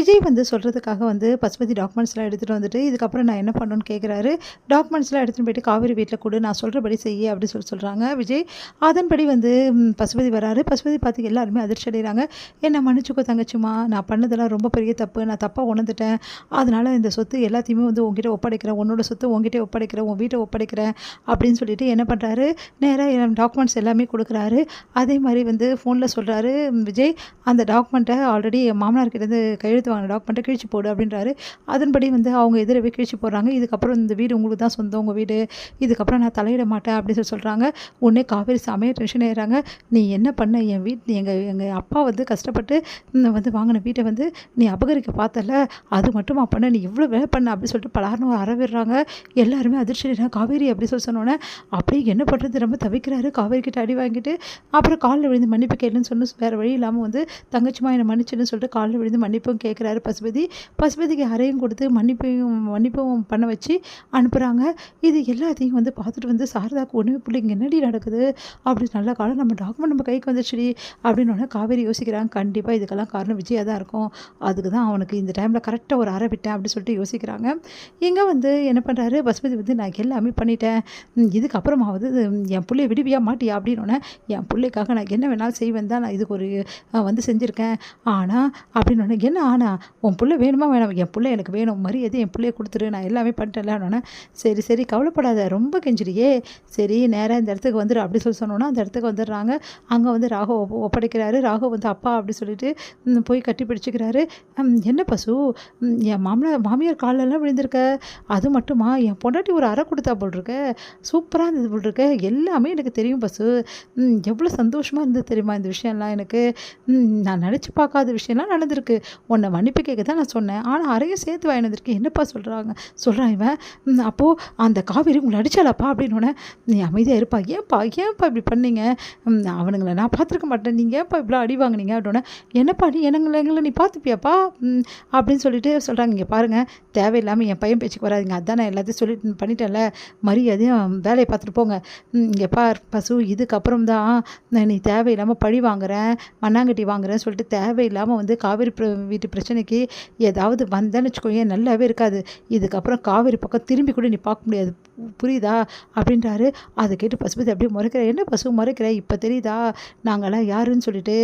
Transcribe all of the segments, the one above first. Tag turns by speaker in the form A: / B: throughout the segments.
A: விஜய் வந்து சொல்கிறதுக்காக வந்து பசுபதி டாக்குமெண்ட்ஸ்லாம் எடுத்துகிட்டு வந்துட்டு இதுக்கப்புறம் நான் என்ன பண்ணணும்னு கேட்குறாரு. டாக்குமெண்ட்ஸ்லாம் எடுத்துகிட்டு போயிட்டு காவேரி வீட்டில் கொடு, நான் சொல்கிறபடி செய்ய அப்படின்னு சொல்கிறாங்க விஜய். அதன்படி வந்து பசுபதி வராரு. பசுபதி பார்த்து எல்லாருமே அதிர்ச்சி அடைகிறாங்க. என்ன மன்னிச்சுக்கோ தங்கச்சிம்மா, நான் பண்ணதெல்லாம் ரொம்ப பெரிய தப்பு, நான் தப்பாக உணர்ந்துட்டேன். அதனால் இந்த சொத்து எல்லாத்தையுமே வந்து உங்ககிட்ட ஒப்படைக்கிறேன், உன்னோட சொத்து உங்ககிட்ட ஒப்படைக்கிறேன், உன் வீட்டை ஒப்படைக்கிறேன் அப்படின்னு சொல்லிட்டு என்ன பண்ணுறாரு, நேராக டாக்குமெண்ட்ஸ் எல்லாமே கொடுக்குறாரு. அதே மாதிரி வந்து ஃபோனில் சொல்கிறாரு விஜய், அந்த டாக்குமெண்ட்டை ஆல்ரெடி என் மாமனார்கிட்டேருந்து கையெழுத்து வாங்கின டாக்குமெண்ட்டை கிழிச்சு போடு அப்படின்றாரு. அதன்படி வந்து அவங்க எதிரவே கிழிச்சு போடுறாங்க. இதுக்கப்புறம் இந்த வீடு உங்களுக்கு தான் சொந்தம், உங்கள் வீடு, இதுக்கப்புறம் நான் தலையிட மாட்டேன் அப்படின்னு சொல்கிறாங்க. உடனே காவேரி செமையாக டென்ஷன் ஆயிடுறாங்க. நீ என்ன பண்ண, என் எங்கள் அப்பா வந்து கஷ்டப்பட்டு வந்து வாங்கின வீட்டை வந்து நீ அபகரிக்க பார்த்தல, அது மட்டுமா பண்ண, நீ இவ்வளோ வேலை பண்ண அப்படின்னு சொல்லிட்டு பலார்னு அறவிடுறாங்க. எல்லாருமே அதிர்ச்சி அடைகிறாங்க. காவேரி அப்படி சொன்னோன்னே அப்படியே என்ன பண்ணுறது ரொம்ப தவிக்கிறாரு. காவேரி கிட்ட அடி வாங்கிட்டு அப்புறம் காலில் விழுந்து மன்னிப்பு கேளுன்னு சொன்ன வேறு வழி இல்லாமல் வந்து தங்கச்சிமா என்னை மன்னிச்சுன்னு சொல்லிட்டு காலில் விழுந்து மன்னிப்பும் கேட்குறாரு பசுபதி. பசுபதிக்கு அறையும் கொடுத்து மன்னிப்பும் பண்ண வச்சு அனுப்புகிறாங்க. இது எல்லாத்தையும் வந்து பார்த்துட்டு வந்து சாரதாக்கு ஒன்றுமே பிள்ளைங்க என்னடி நடக்குது அப்படி நல்ல காலம் நம்ம டாக்குமெண்ட் நம்ம கைக்கு வந்துச்சுடி அப்படின்னு காவேரி யோசிக்கிறாங்க. கண்டிப்பாக இதுக்கெல்லாம் காரணம் விஜயாக தான் இருக்கும், அதுக்கு தான் அவனுக்கு இந்த டைமில் கரெக்டாக ஒரு அறை விட்டேன் அப்படின்னு சொல்லிட்டு யோசிக்கிறாங்க. இங்கே வந்து என்ன பண்ணுறாரு பசுபதி வந்து, நான் எல்லாமே பண்ணிட்டேன், இதுக்கப்புறமாவது என் பிள்ளைய விடுவியா மாட்டியா அப்படின்னோடனே, என் பிள்ளைக்காக நான் என்ன வேணாலும் செய்வேன் தான் நான் இதுக்கு ஒரு வந்து செஞ்சுருக்கேன். ஆனால் அப்படின்னோடனே, என்ன ஆனால் உன் பிள்ளை வேணுமா வேணாம், என் பிள்ளை எனக்கு வேணும், மரியாதை என் பிள்ளைய கொடுத்துரு, நான் எல்லாமே பண்ணிட்டேன்லன்னொன்னே, சரி சரி கவலைப்படாத, ரொம்ப கெஞ்சிரியே, சரி நேராக இந்த இடத்துக்கு வந்துடு அப்படி சொன்னோன்னா அந்த இடத்துக்கு வந்துடுறாங்க. அங்கே வந்து ராகவ் ஒப்படைக்கிறாரு. ராகவ் வந்து அப்பா அப்படி சொல்லிட்டு போய் கட்டி பிடிச்சிக்கிறாரு. என்ன பசு, என் மாமியார் காலெல்லாம் விழுந்திருக்க, அது மட்டுமா என் பொண்டாட்டி ஒரு அறை கொடுத்தா போல் இருக்க, சூப்பராக இருந்தது போல் இருக்க, எல்லாமே எனக்கு தெரியும் பசு, எவ்வளோ சந்தோஷமாக இருந்தது தெரியுமா இந்த விஷயம்லாம், எனக்கு நான் நினச்சி பார்க்காத விஷயம்லாம் நடந்திருக்கு, உன்னை மன்னிப்பு கேட்க தான் நான் சொன்னேன், ஆனால் அறையும் சேர்த்து வாங்கினதுருக்கு என்னப்பா சொல்கிறான் இவன். அப்போது அந்த காவேரி உங்களை அடித்தாலாப்பா அப்படின்னோடனே, நீ அமைதியாக இருப்பா, ஏன்ப்பா இப்படி பண்ணீங்க, அவனுங்களை நான் பார்த்துருக்க மாட்டேன், நீங்கள் ஏன்ப்பா இப்படிலாம் அடி வாங்கினீங்க அப்படின்னோடனே, என்னப்பா நீ எங்களை நீ பார்த்துப்பியாப்பா அப்படின்னு சொல்லிட்டு சொல்கிறாங்க. இங்கே பாருங்கள், தேவையில்லாமல் என் பையன் பேச்சுக்கு வராதிங்க, அதான் நான் எல்லாத்தையும் சொல்லிட்டு பண்ணிட்டேன்ல, மரியாதையும் வேலையை பார்த்துட்டு போங்க. இங்கே பார் பசு, இதுக்கப்புறம் தான் நீ தேவையில்லாமல் பழி வாங்குறேன், மண்ணாங்கட்டி வாங்குறேன்னு சொல்லிட்டு தேவையில்லாமல் வந்து காவேரி வீட்டு பிரச்சனைக்கு ஏதாவது வந்தேன்னு வச்சுக்கோங்க, நல்லாவே இருக்காது, இதுக்கப்புறம் காவேரி பக்கம் திரும்பி கூட நீ பார்க்க முடியாது, புரியுதா அப்படின்றாரு. அதை கேட்டு பசுபதி அப்படியே முறைக்கிற, என்ன பசு முறைக்கிற, இப்போ தெரியுதா நாங்களாம் யாருன்னு சொல்லிட்டு,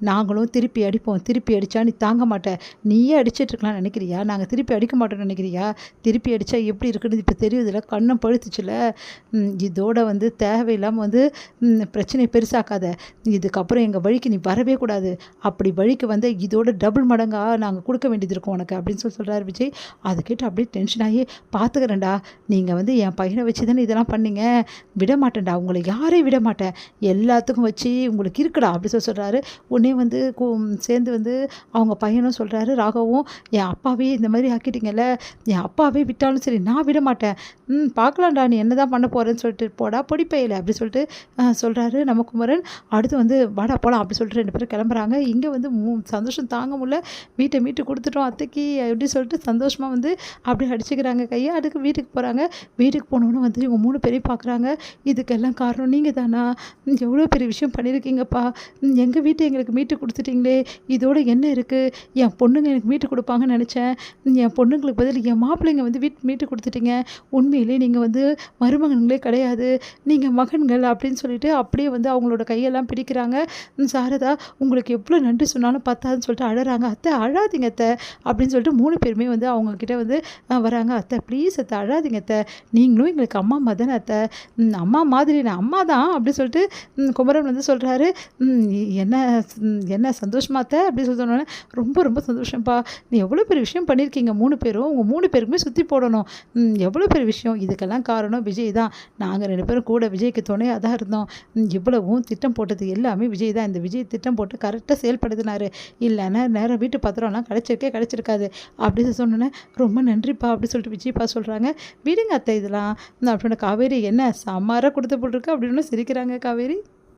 A: நாங்களும் திருப்பி அடிப்போம், திருப்பி அடித்தா நீ தாங்க மாட்டேன், நீயே அடிச்சிட்ருக்கலாம்னு நினைக்கிறியா, நாங்கள் திருப்பி அடிக்க மாட்டோம்னு நினைக்கிறியா, திருப்பி அடித்தா எப்படி இருக்குன்னு இப்போ தெரியுதுல, கண்ணம் பழுத்துச்சுல, இதோட வந்து தேவையில்லாமல் வந்து பிரச்சனையை பெருசாக்காத, இதுக்கப்புறம் எங்கள் வழிக்கு நீ வரவே கூடாது, அப்படி வழிக்கு வந்து இதோட டபுள் மடங்காக நாங்கள் கொடுக்க வேண்டியது இருக்கும் உனக்கு அப்படின்னு சொல்கிறார் விஜய். அதை கேட்டு அப்படியே டென்ஷன் ஆகி, பார்த்துக்கிறேன்டா, நீங்கள் வந்து என் பையனை வச்சு தானே இதெல்லாம் பண்ணீங்க, விட மாட்டேன்டா, உங்களை யாரையும் விட மாட்டேன், எல்லாத்துக்கும் வச்சு உங்களுக்கு இருக்குடா அப்படி சொல்கிறாரு. உடனே வந்து சேர்ந்து வந்து அவங்க பையனும் சொல்கிறாரு, ராகவும், என் அப்பாவே இந்த மாதிரி ஆக்கிட்டீங்கல்ல, என் அப்பாவே விட்டாலும் சரி நான் விட மாட்டேன், பார்க்கலாம்டா நீ என்ன தான் பண்ண போகிறேன்னு சொல்லிட்டு, போடா பொடிப்பையில அப்படி சொல்லிட்டு சொல்கிறாரு நம்ம குமரன். அடுத்து வந்து வாடா போகலாம் அப்படி சொல்லிட்டு 2 பேரும் கிளம்புறாங்க. இங்கே வந்து சந்தோஷம் தாங்க முடியல, வீட்டை மீட்டு கொடுத்துட்டோம் அத்தைக்கு அப்படி சொல்லிட்டு சந்தோஷமாக வந்து அப்படியே அடிச்சுக்கிறாங்க கையை. அதுக்கு வீட்டுக்கு போகிறாங்க. வீட்டுக்கு போனோன்னு வந்து இவங்க 3 பேரையும் பார்க்குறாங்க. இதுக்கெல்லாம் காரணம் நீங்கள் தானா, எவ்வளோ பெரிய விஷயம் பண்ணியிருக்கீங்கப்பா, எங்கள் வீட்டை எங்களுக்கு மீட்டு கொடுத்துட்டீங்களே, இதோட என்ன இருக்குது, என் பொண்ணுங்க எனக்கு மீட்டு கொடுப்பாங்கன்னு நினச்சேன், என் பொண்ணுங்களுக்கு பதில் என் மாப்பிள்ளைங்க வந்து மீட்டு கொடுத்துட்டீங்க, உண்மையிலே நீங்கள் வந்து மருமகன்களே கிடையாது, நீங்கள் மகன்கள் அப்படின்னு சொல்லிட்டு அப்படியே வந்து அவங்களோட கையெல்லாம் பிடிக்கிறாங்க. சாரதா உங்களுக்கு எவ்வளோ நன்றி சொன்னாலும் பத்தாதுன்னு சொல்லிட்டு அழறாங்க. அத்தை அழாதீங்க அத்தை அப்படின்னு சொல்லிட்டு 3 பேருமே வந்து அவங்கக்கிட்ட வந்து வராங்க. அத்தை ப்ளீஸ் அத்தை அழாதீங்க அத்தை, நீங்களும் எங்களுக்கு அம்மா தானே அத்தை, அம்மா மாதிரி நான் அம்மா தான் அப்படி சொல்லிட்டு குமரன் வந்து சொல்கிறாரு. என்ன சந்தோஷமா அத்தை அப்படி சொன்னோன்னே, ரொம்ப ரொம்ப சந்தோஷம்ப்பா, நீ எவ்வளோ பெரிய விஷயம் பண்ணியிருக்கீங்க 3 பேரும், உங்கள் 3 பேருக்குமே சுற்றி போடணும், எவ்வளோ பெரிய விஷயம், இதுக்கெல்லாம் காரணம் விஜய் தான், நாங்கள் 2 பேரும் கூட விஜய்க்கு துணையாக தான் இருந்தோம், இவ்வளவும் திட்டம் போட்டது எல்லாமே விஜய் தான், இந்த விஜய் திட்டம் போட்டு கரெக்டாக செயல்படுத்தினாரு, இல்லைன்னா நேரம் வீட்டு பத்திரம்லாம் கிடைச்சிருக்காது அப்படின்னு சொன்னோன்னே, ரொம்ப நன்றிப்பா அப்படி சொல்லிட்டு விஜய்ப்பா சொல்கிறாங்க. விடுங்க அத்தை இதெல்லாம் அப்படின்னு. காவேரி என்ன சமாராக கொடுத்து போட்டிருக்கு அப்படின்னு சிரிக்கிறாங்க காவேரி.